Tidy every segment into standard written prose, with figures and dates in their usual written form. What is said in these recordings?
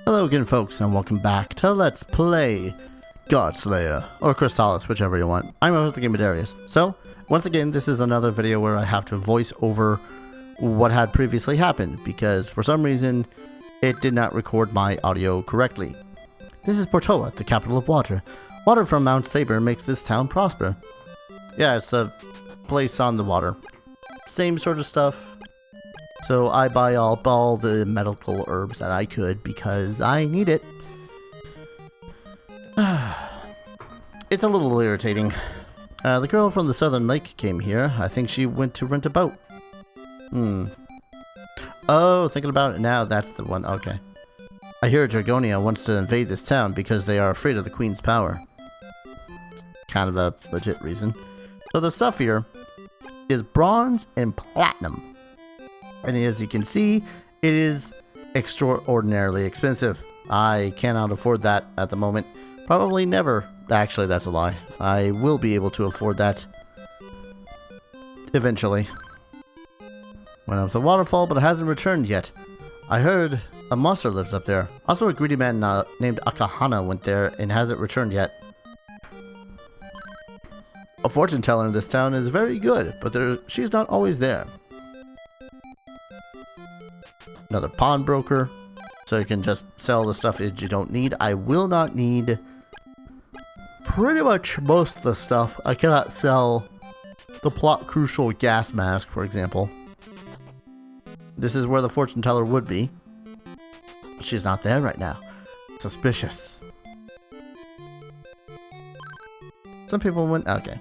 Hello again, folks, and welcome back to Let's Play Godslayer, or Crystalis, whichever you want. I'm your host, the Game of Darius. So, once again, this is another video where I have to voice over what had previously happened, because for some reason, it did not record my audio correctly. This is Portoa, the capital of water. Water from Mount Saber makes this town prosper. Yeah, it's a place on the water. Same sort of stuff. So I buy up all the medical herbs that I could because I need it. It's a little irritating. The girl from the southern lake came here. I think she went to rent a boat. Oh, thinking about it now, that's the one. Okay. I hear Gorgonia wants to invade this town because they are afraid of the queen's power. Kind of a legit reason. So the stuff here is bronze and platinum. And as you can see, it is extraordinarily expensive. I cannot afford that at the moment. Probably never. Actually, that's a lie. I will be able to afford that eventually. Went up the waterfall, but it hasn't returned yet. I heard a monster lives up there. Also, a greedy man named Akahana went there and hasn't returned yet. A fortune teller in this town is very good, but she's not always there. Another pawnbroker, so you can just sell the stuff that you don't need. I will not need pretty much most of the stuff. I cannot sell the plot crucial gas mask, for example. This is where the fortune teller would be. She's not there right now. Suspicious. Some people went, okay.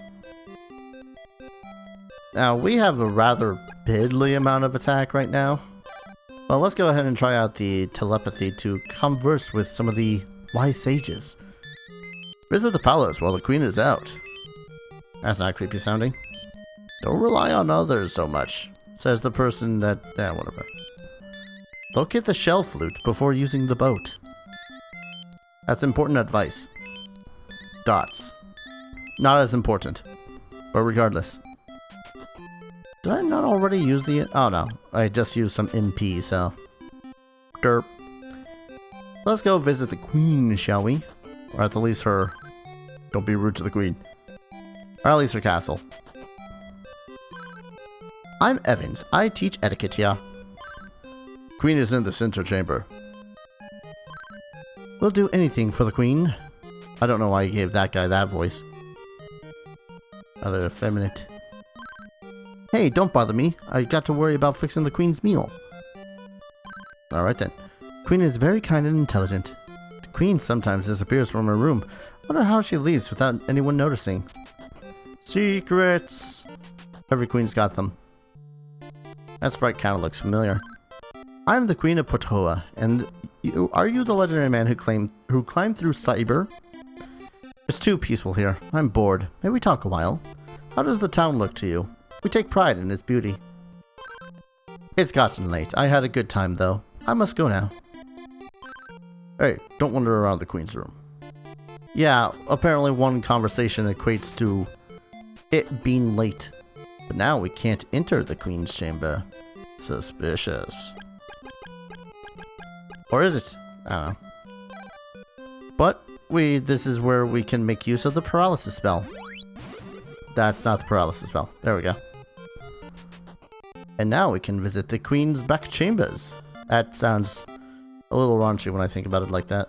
Now, we have a rather piddly amount of attack right now. Well, let's go ahead and try out the telepathy to converse with some of the wise sages. Visit the palace while the queen is out. That's not creepy sounding. Don't rely on others so much, says the person that... whatever. Locate the shell flute before using the boat. That's important advice. Dots. Not as important. But regardless. Did I not already use the... Oh no, I just used some MP, so... Derp. Let's go visit the queen, shall we? Or at the least her... Don't be rude to the queen. Or at least her castle. I'm Evans. I teach etiquette here. Queen is in the center chamber. We'll do anything for the queen. I don't know why you gave that guy that voice. Rather effeminate. Hey, don't bother me. I got to worry about fixing the queen's meal. Alright then. Queen is very kind and intelligent. The queen sometimes disappears from her room. Wonder how she leaves without anyone noticing. Secrets! Every queen's got them. That sprite kind of looks familiar. I'm the Queen of Portoa, and are you the legendary man who climbed through Cyber? It's too peaceful here. I'm bored. May we talk a while? How does the town look to you? We take pride in its beauty. It's gotten late. I had a good time, though. I must go now. Hey, don't wander around the queen's room. Yeah, apparently one conversation equates to it being late. But now we can't enter the queen's chamber. Suspicious. Or is it? I don't know. But this is where we can make use of the paralysis spell. That's not the paralysis spell. There we go. And now we can visit the queen's back chambers. That sounds a little raunchy when I think about it like that.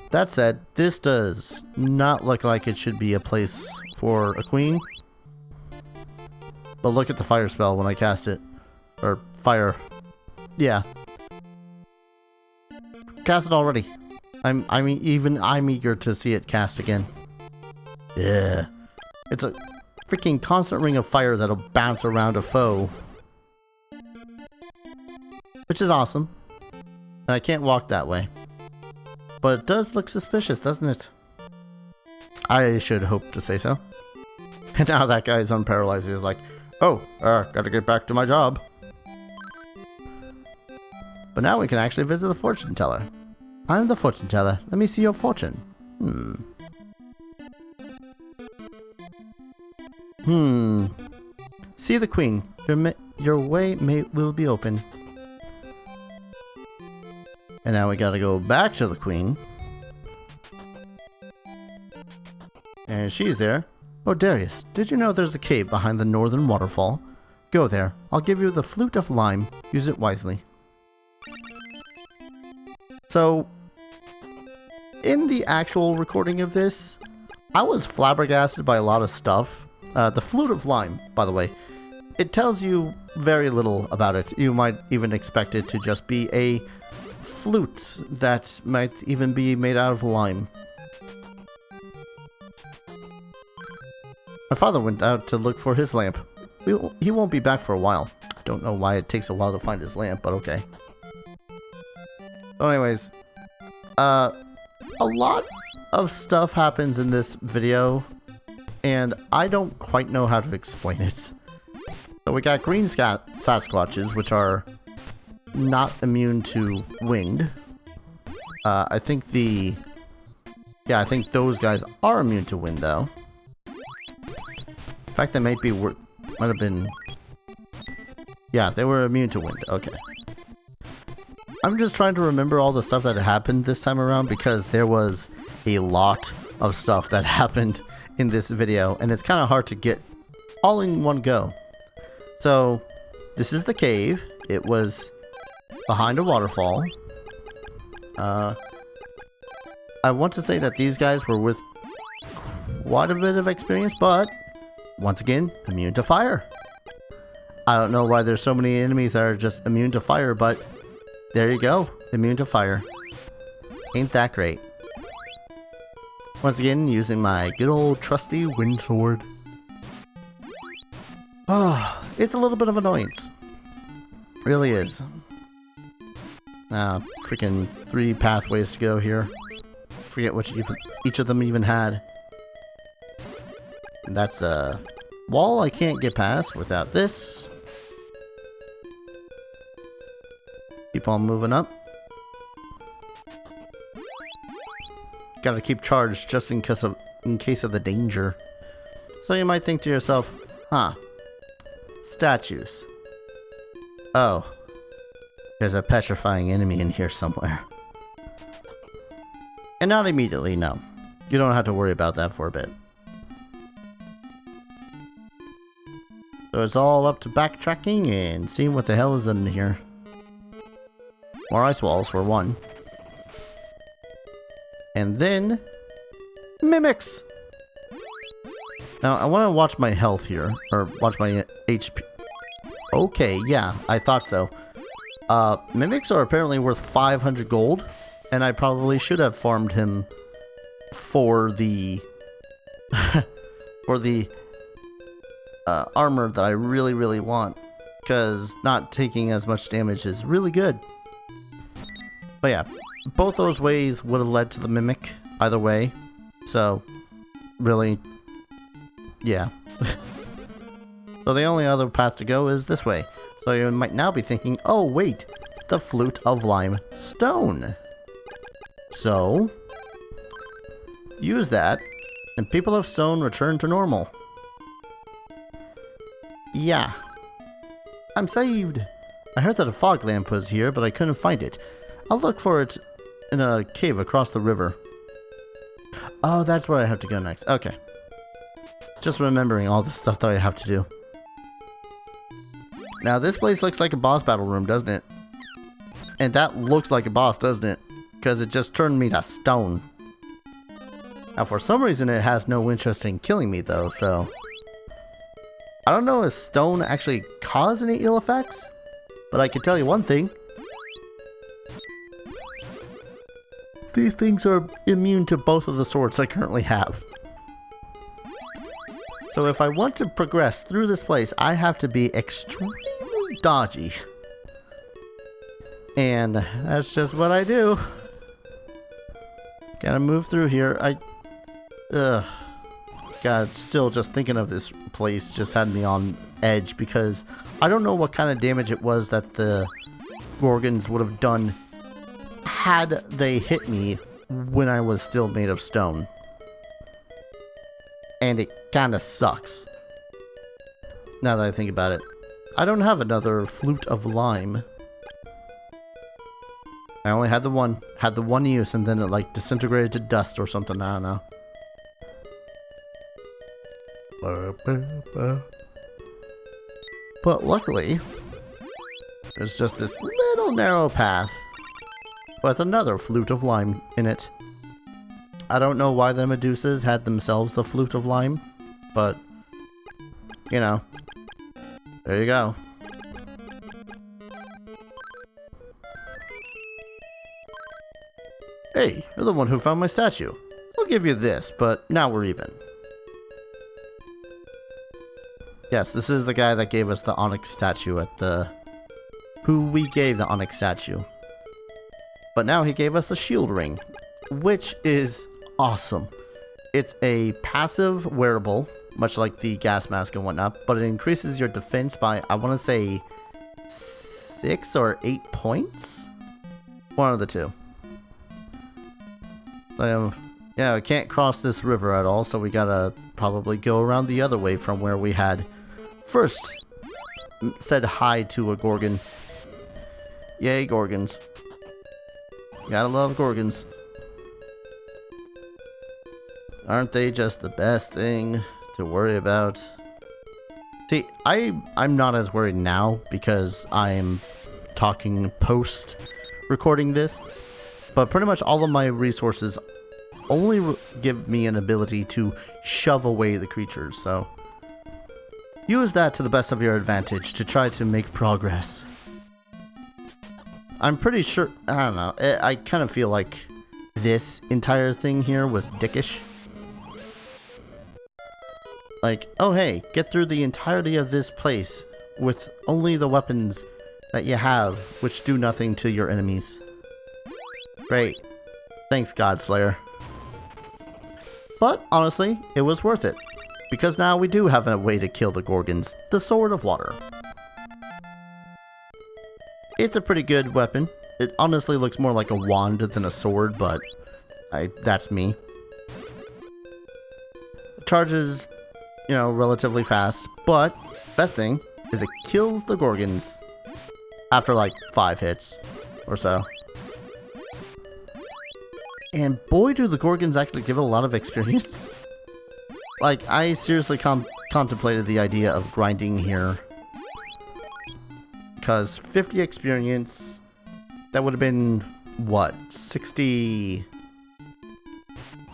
That said, this does not look like it should be a place for a queen. But look at the fire spell when I cast it. Or fire. Yeah. Cast it already. I'm eager to see it cast again. Yeah. It's a freaking constant ring of fire that'll bounce around a foe. Which is awesome. And I can't walk that way. But it does look suspicious, doesn't it? I should hope to say so. And now that guy's unparalyzed. He's like, oh, gotta get back to my job. But now we can actually visit the fortune teller. I'm the fortune teller. Let me see your fortune. See the queen. Your way will be open. And now we gotta go back to the queen. And she's there. Oh, Darius, did you know there's a cave behind the northern waterfall? Go there. I'll give you the flute of lime. Use it wisely. So, in the actual recording of this, I was flabbergasted by a lot of stuff. The flute of lime, by the way, it tells you very little about it. You might even expect it to just be a flute that might even be made out of lime. My father went out to look for his lamp. He won't be back for a while. I don't know why it takes a while to find his lamp, but okay. So anyways, a lot of stuff happens in this video, and I don't quite know how to explain it. So we got green Sasquatches, which are not immune to wind. I think I think those guys are immune to wind, though. In fact, they might have been... Yeah, they were immune to wind. Okay. I'm just trying to remember all the stuff that happened this time around, because there was a lot of stuff that happened in this video, and it's kind of hard to get all in one go. So, this is the cave. It was behind a waterfall. I want to say that these guys were with quite a bit of experience, but once again, immune to fire. I don't know why there's so many enemies that are just immune to fire, but there you go. Immune to fire. Ain't that great. Once again, using my good old trusty wind sword. Oh, it's a little bit of annoyance. Really is. Freaking 3 pathways to go here. Forget what each of them even had. That's a wall I can't get past without this. Keep on moving up. Gotta keep charged just in case of the danger. So you might think to yourself, huh, statues. Oh, there's a petrifying enemy in here somewhere. And not immediately, no. You don't have to worry about that for a bit. So it's all up to backtracking and seeing what the hell is in here. More ice walls for one. And then... mimics! Now, I want to watch my health here. Or watch my HP. Okay, yeah, I thought so. Mimics are apparently worth 500 gold. And I probably should have farmed him for the... for the... armor that I really, really want. Because not taking as much damage is really good. But yeah, both those ways would have led to the mimic, either way. So, really, yeah. So the only other path to go is this way. So you might now be thinking, oh wait, the Flute of Lime Stone. So, use that, and people of stone return to normal. Yeah. I'm saved. I heard that a fog lamp was here, but I couldn't find it. I'll look for it in a cave across the river. Oh, that's where I have to go next. Okay. Just remembering all the stuff that I have to do. Now, this place looks like a boss battle room, doesn't it? And that looks like a boss, doesn't it? Because it just turned me to stone. Now, for some reason, it has no interest in killing me, though, so... I don't know if stone actually cause any ill effects, but I can tell you one thing. These things are immune to both of the swords I currently have. So if I want to progress through this place, I have to be extremely dodgy. And that's just what I do. Gotta move through here. God, still just thinking of this place just had me on edge because I don't know what kind of damage it was that the Gorgons would have done had they hit me when I was still made of stone. And it kinda sucks. Now that I think about it. I don't have another Flute of Lime. I only had the one use, and then it like disintegrated to dust or something, I don't know. But luckily, there's just this little narrow path with another flute of lime in it. I don't know why the Medusas had themselves a flute of lime, but, you know, there you go. Hey, you're the one who found my statue. I'll give you this, but now we're even. Yes, this is the guy that gave us the onyx statue at the... who we gave the onyx statue. But now he gave us a shield ring, which is awesome. It's a passive wearable, much like the gas mask and whatnot, but it increases your defense by, I want to say, 6 or 8 points? One of the two. Yeah, we can't cross this river at all, so we gotta probably go around the other way from where we had first said hi to a Gorgon. Yay, Gorgons. Gotta love Gorgons. Aren't they just the best thing to worry about? See, I'm not as worried now because I'm talking post recording this, but pretty much all of my resources only give me an ability to shove away the creatures, so use that to the best of your advantage to try to make progress. I'm pretty sure, I don't know, I kind of feel like this entire thing here was dickish. Like, oh hey, get through the entirety of this place with only the weapons that you have, which do nothing to your enemies. Great. Thanks, Godslayer. But, honestly, it was worth it. Because now we do have a way to kill the Gorgons, the Sword of Water. It's a pretty good weapon. It honestly looks more like a wand than a sword, but that's me. It charges, you know, relatively fast, but best thing is it kills the Gorgons after like 5 hits or so. And boy, do the Gorgons actually give it a lot of experience. Like, I seriously contemplated the idea of grinding here. Because 50 experience, that would have been, what, 60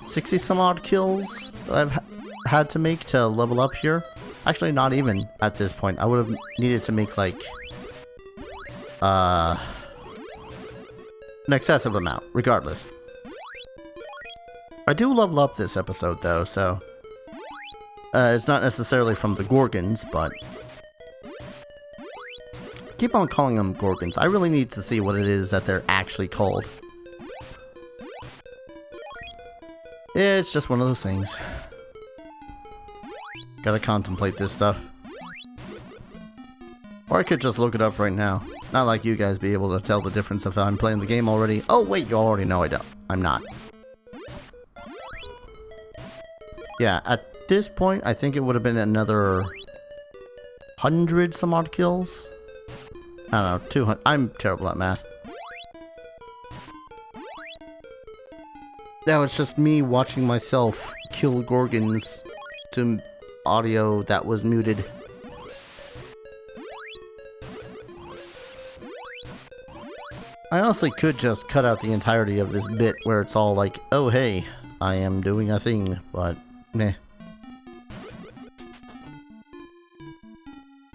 some odd kills that I've had to make to level up here? Actually, not even at this point. I would have needed to make, like, an excessive amount, regardless. I do level up this episode, though, so... it's not necessarily from the Gorgons, but... keep on calling them Gorgons. I really need to see what it is that they're actually called. It's just one of those things. Gotta contemplate this stuff. Or I could just look it up right now. Not like you guys be able to tell the difference if I'm playing the game already. Oh wait, you already know I don't. I'm not. Yeah, at this point, I think it would have been another 100 some odd kills. I don't know, 200. I'm terrible at math. Now it's just me watching myself kill Gorgons to audio that was muted. I honestly could just cut out the entirety of this bit where it's all like, oh hey, I am doing a thing, but meh.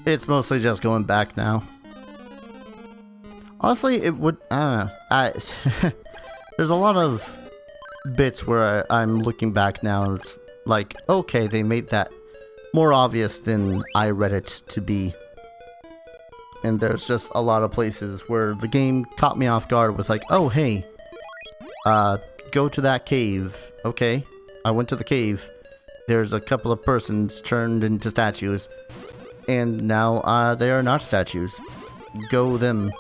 It's mostly just going back now. Honestly, it would, I don't know. There's a lot of bits where I'm looking back now and it's like, okay, they made that more obvious than I read it to be. And there's just a lot of places where the game caught me off guard with like, oh hey, go to that cave. Okay, I went to the cave. There's a couple of persons turned into statues. And now they are not statues. Go them.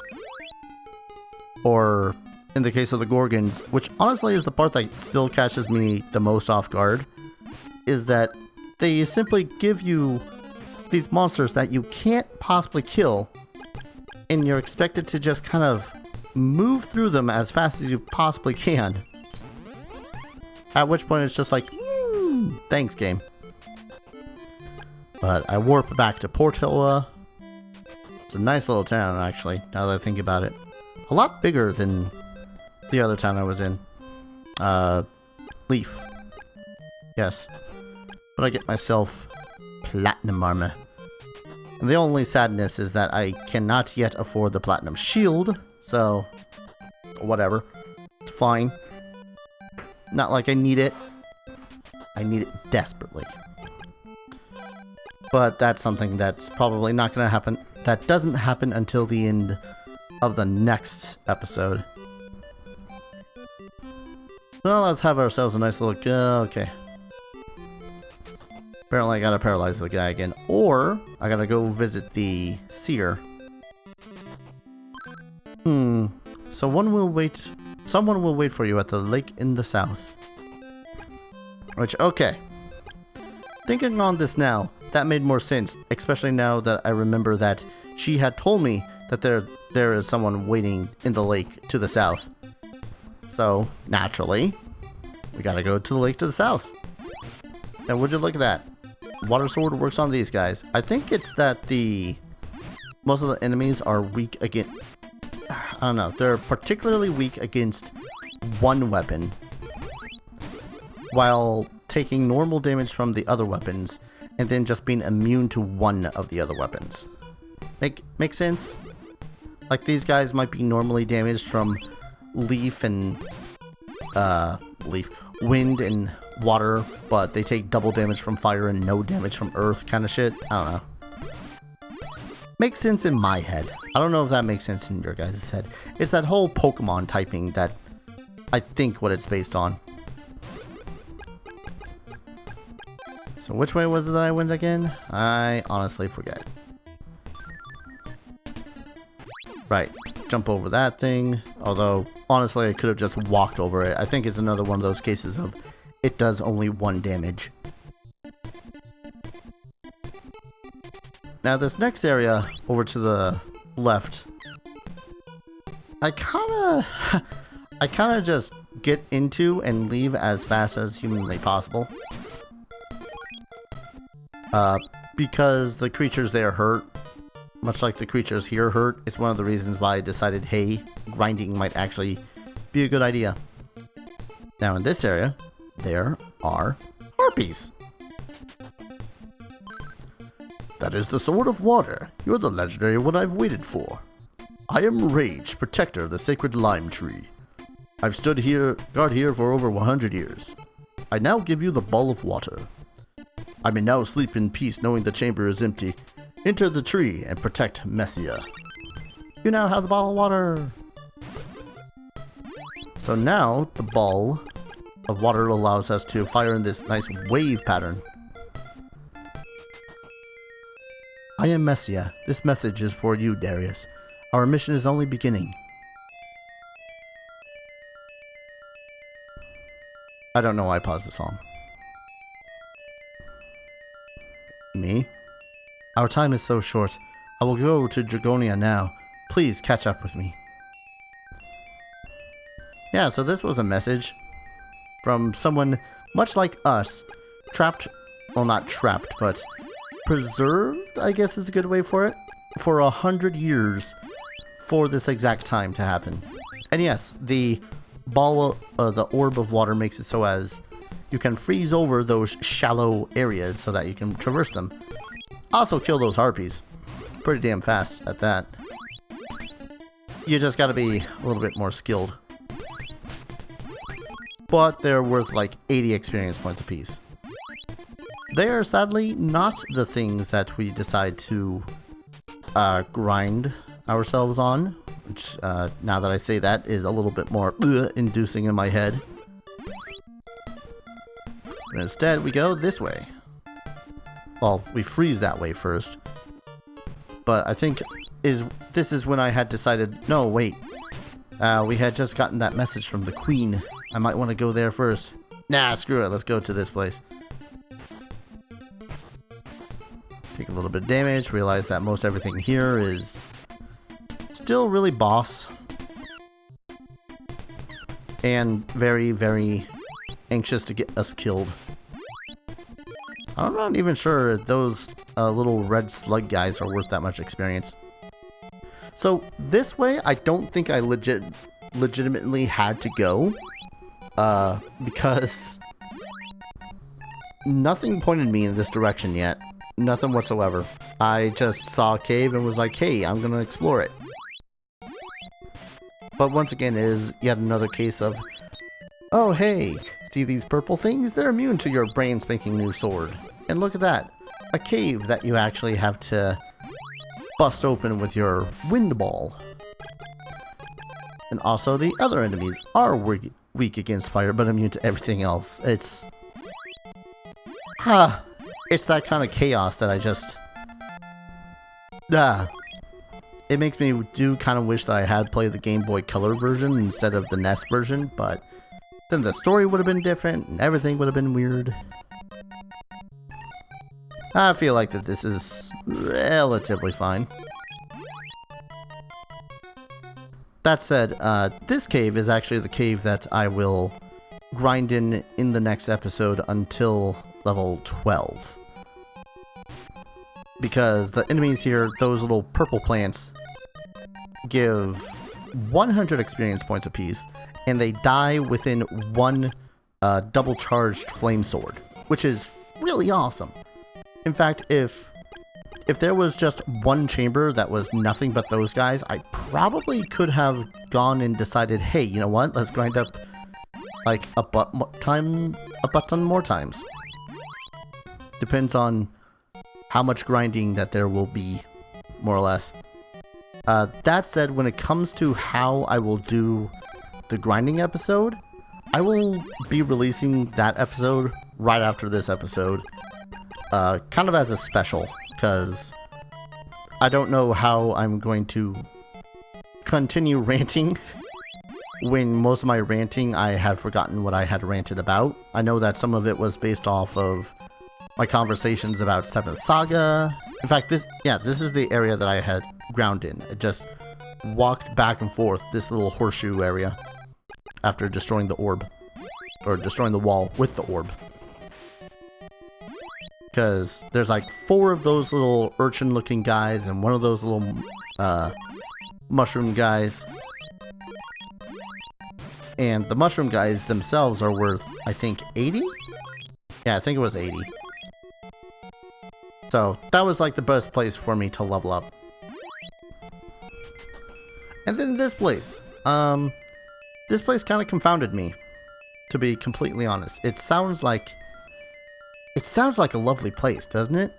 Or, in the case of the Gorgons, which honestly is the part that still catches me the most off guard, is that they simply give you these monsters that you can't possibly kill, and you're expected to just kind of move through them as fast as you possibly can. At which point it's just like, thanks, game. But I warp back to Portola. It's a nice little town, actually, now that I think about it. A lot bigger than the other town I was in. Leaf. Yes. But I get myself platinum armor. And the only sadness is that I cannot yet afford the platinum shield, so whatever. It's fine. Not like I need it. I need it desperately. But that's something that's probably not going to happen. That doesn't happen until the end of the next episode. Well, let's have ourselves a nice little... okay. Apparently I gotta paralyze the guy again. Or, I gotta go visit the Seer. Someone will wait for you at the lake in the south. Which, okay. Thinking on this now, that made more sense. Especially now that I remember that she had told me that there is someone waiting in the lake to the south. So, naturally, we gotta go to the lake to the south. And would you look at that? Water sword works on these guys. I think it's that most of the enemies are weak against... I don't know. They're particularly weak against one weapon, while taking normal damage from the other weapons, and then just being immune to one of the other weapons. Make sense? Like, these guys might be normally damaged from leaf and... wind and water, but they take double damage from fire and no damage from earth kind of shit. I don't know. Makes sense in my head. I don't know if that makes sense in your guys' head. It's that whole Pokemon typing that I think what it's based on. So which way was it that I went again? I honestly forget. Right. Jump over that thing. Although, honestly, I could have just walked over it. I think it's another one of those cases of it does only 1 damage. Now, this next area over to the left, I kind of just get into and leave as fast as humanly possible. Because the creatures there hurt. Much like the creatures here hurt, it's one of the reasons why I decided, hey, grinding might actually be a good idea. Now in this area, there are harpies. That is the Sword of Water. You're the legendary one I've waited for. I am Rage, protector of the sacred lime tree. I've stood here, guard here for over 100 years. I now give you the Ball of Water. I may now sleep in peace knowing the chamber is empty. Enter the tree and protect Messia. You now have the Ball of Water. So now the Ball of Water allows us to fire in this nice wave pattern. I am Messia. This message is for you, Darius. Our mission is only beginning. I don't know why I paused the song. Me? Our time is so short. I will go to Dragonia now. Please catch up with me. Yeah, so this was a message from someone much like us, trapped, well not trapped, but preserved, I guess is a good way for it, for 100 years for this exact time to happen. And yes, the the orb of water makes it so as you can freeze over those shallow areas so that you can traverse them. Also kill those harpies. Pretty damn fast at that. You just gotta be a little bit more skilled. But they're worth like 80 experience points apiece. They are sadly not the things that we decide to grind ourselves on. Which, now that I say that, is a little bit more inducing in my head. But instead, we go this way. Well, we freeze that way first. But I think this is when I had decided, no, wait. We had just gotten that message from the Queen. I might want to go there first. Nah, screw it. Let's go to this place. Take a little bit of damage. Realize that most everything here is still really boss. and very, very anxious to get us killed. I'm not even sure if those little red slug guys are worth that much experience. So this way, I don't think I legitimately had to go, because nothing pointed me in this direction yet. Nothing whatsoever. I just saw a cave and was like, hey, I'm gonna explore it. But once again, it is yet another case of, oh hey, see these purple things? They're immune to your brain spanking new sword. And look at that, a cave that you actually have to bust open with your wind ball. And also the other enemies are weak against fire, but immune to everything else. It's that kind of chaos that I just... It makes me do kind of wish that I had played the Game Boy Color version instead of the NES version, but then the story would have been different and everything would have been weird. I feel like that this is relatively fine. That said, this cave is actually the cave that I will grind in the next episode until level 12. Because the enemies here, those little purple plants, give 100 experience points apiece, and they die within one double charged flame sword, which is really awesome. In fact, if there was just one chamber that was nothing but those guys, I probably could have gone and decided, hey, you know what, let's grind up like a button more times. Depends on how much grinding that there will be, more or less. That said, when it comes to how I will do the grinding episode, I will be releasing that episode right after this episode. Kind of as a special, because I don't know how I'm going to continue ranting when most of my ranting I had forgotten what I had ranted about. I know that some of it was based off of my conversations about 7th Saga. In fact, this is the area that I had ground in. I just walked back and forth this little horseshoe area after destroying the orb, or destroying the wall with the orb. Because there's like 4 of those little urchin looking guys and one of those little mushroom guys. And the mushroom guys themselves are worth, I think, 80? Yeah, I think it was 80. So that was like the best place for me to level up. And then this place. This place kind of confounded me, to be completely honest. It sounds like a lovely place, doesn't it?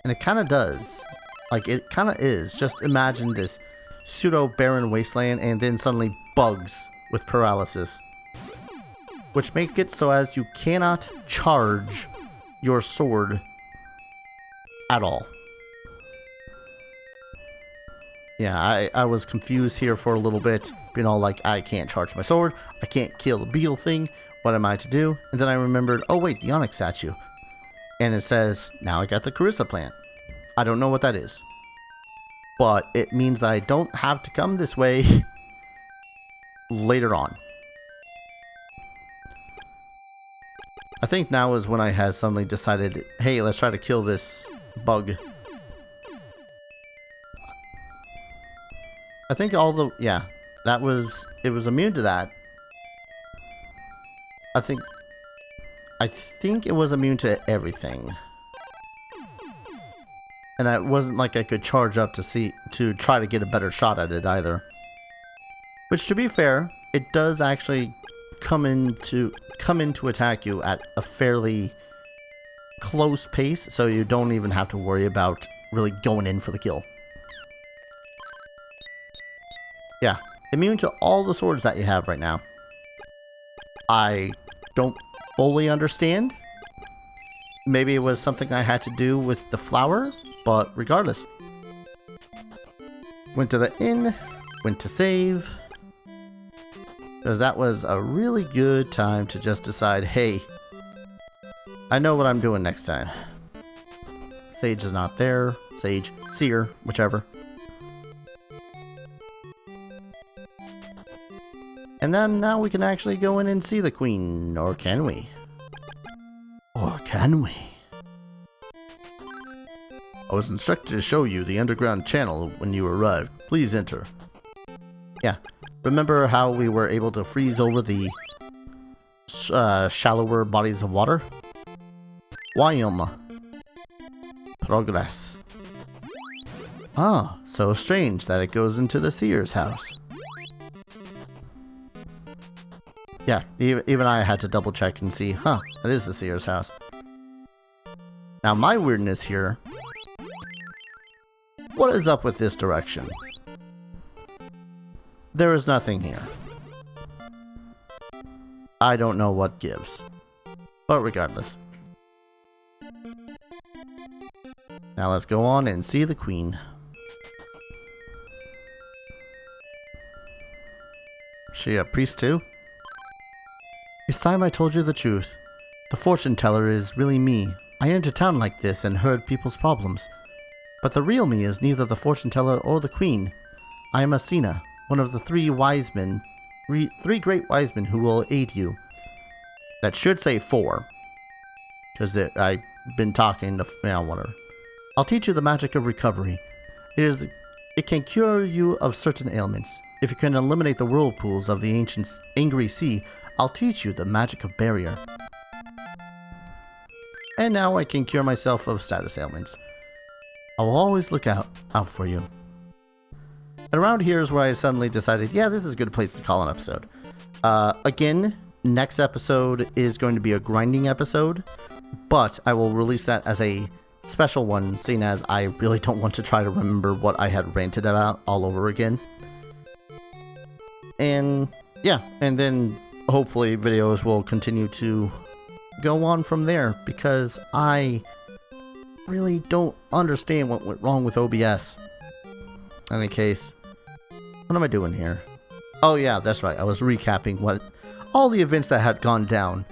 And it kind of does. Like, it kind of is. Just imagine this pseudo-barren wasteland and then suddenly bugs with paralysis. Which make it so as you cannot charge your sword at all. Yeah, I was confused here for a little bit. Being all like, I can't charge my sword. I can't kill the beetle thing. What am I to do? And then I remembered, oh wait, the onyx statue. And it says, now I got the Crystalis plant. I don't know what that is. But it means that I don't have to come this way later on. I think now is when I had suddenly decided, hey, let's try to kill this bug. I think all the, yeah, it was immune to that. I think it was immune to everything. And it wasn't like I could charge up to try to get a better shot at it either. Which, to be fair, it does actually come in to attack you at a fairly close pace, so you don't even have to worry about really going in for the kill. Yeah, immune to all the swords that you have right now. I don't fully understand. Maybe it was something I had to do with the flower, but regardless. Went to the inn, went to save. Because that was a really good time to just decide, hey, I know what I'm doing next time. Sage is not there. Sage, Seer, whichever. And then now we can actually go in and see the queen. Or can we? Or can we? I was instructed to show you the underground channel when you arrived. Please enter. Yeah. Remember how we were able to freeze over the shallower bodies of water? Wyom. Progress. Ah, so strange that it goes into the Seer's house. Yeah, even I had to double check and see, that is the Seer's house. Now my weirdness here, what is up with this direction? There is nothing here. I don't know what gives. But regardless. Now let's go on and see the queen. She a priest too? It's time I told you the truth. The fortune teller is really me. I entered town like this and heard people's problems. But the real me is neither the fortune teller or the queen. I am Asina, one of the three great wise men who will aid you. That should say 4. Because I've been talking to whatever. I'll teach you the magic of recovery. It can cure you of certain ailments. If you can eliminate the whirlpools of the ancient angry sea, I'll teach you the magic of barrier. And now I can cure myself of status ailments. I will always look out for you. And around here is where I suddenly decided, yeah, this is a good place to call an episode. Again, next episode is going to be a grinding episode, but I will release that as a special one, seeing as I really don't want to try to remember what I had ranted about all over again. And yeah, and then hopefully videos will continue to go on from there, because I really don't understand what went wrong with OBS. In any case, what am I doing here? Oh yeah, that's right, I was recapping all the events that had gone down,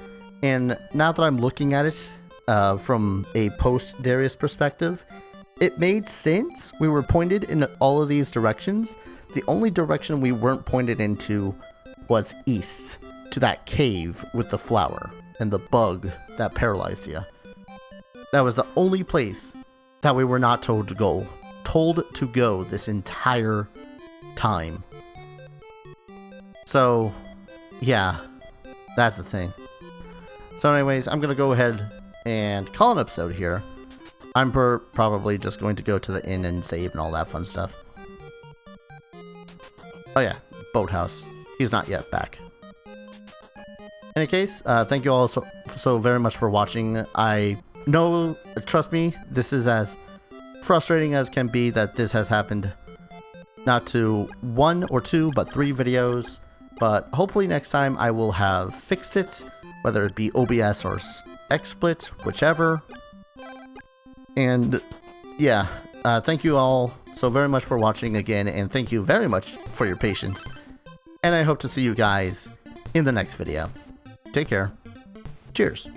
and now that I'm looking at it from a post-Darius perspective, it made sense. We were pointed in all of these directions. The only direction we weren't pointed into was east, to that cave with the flower and the bug that paralyzed you. That was the only place that we were not told to go. Told to go this entire time. So, yeah, that's the thing. So anyways, I'm going to go ahead and call an episode here. I'm probably just going to go to the inn and save and all that fun stuff. Oh yeah, Boathouse. He's not yet back. In any case, thank you all so very much for watching. I know, trust me, this is as frustrating as can be that this has happened not to 1 or 2, but 3 videos. But hopefully next time I will have fixed it, whether it be OBS or XSplit, whichever. And yeah, thank you all so very much for watching again, and thank you very much for your patience. And I hope to see you guys in the next video. Take care. Cheers.